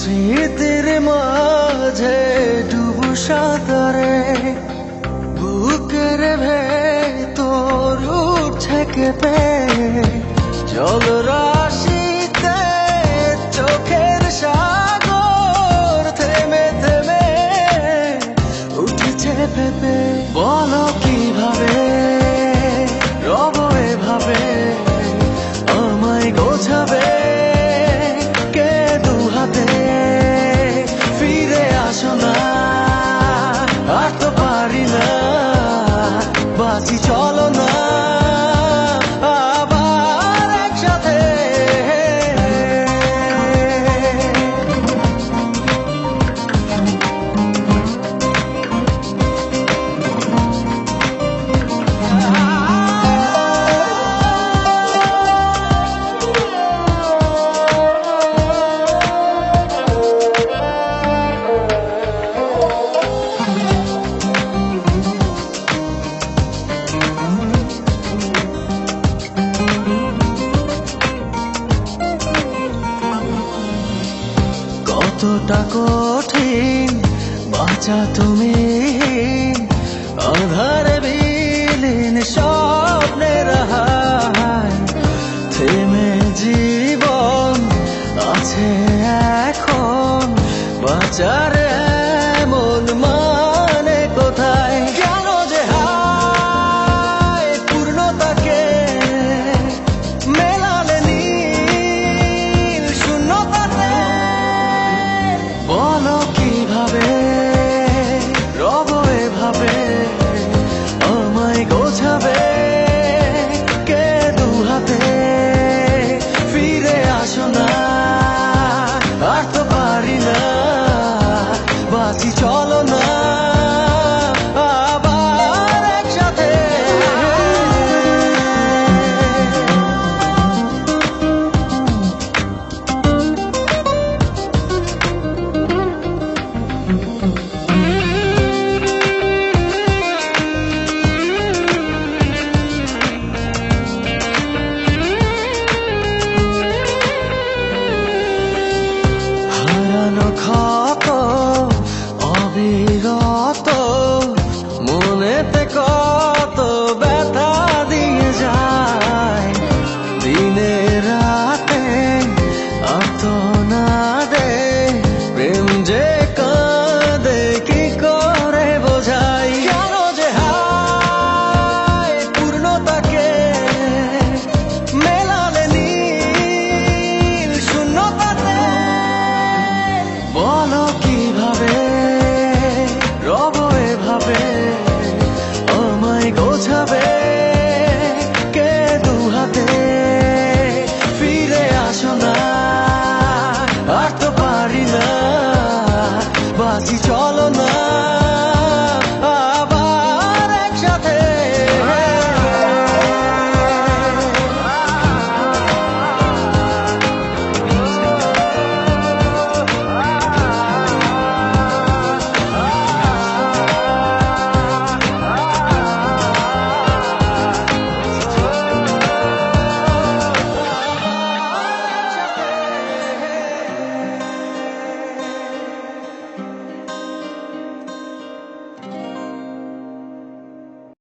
স্মৃতির মাঝে ডুবু সাঁতারে বুকের ভেতর উঠছে কেঁপে জল রাশিতে চোখের সাগর থেমে থেমে উঠেছে ভেবে বলো কিভাবে রব এভাবে আমায় গোছাবে কে দু হাতে ফিরে আসো না আর তো পারি না বাঁচি চলো না আবার একসাথে কতটা কঠিন বাঁচা তুমি আধারে বিলীন স্বপ্নের হায় থেমে জীবন আছে এখন বাঁচার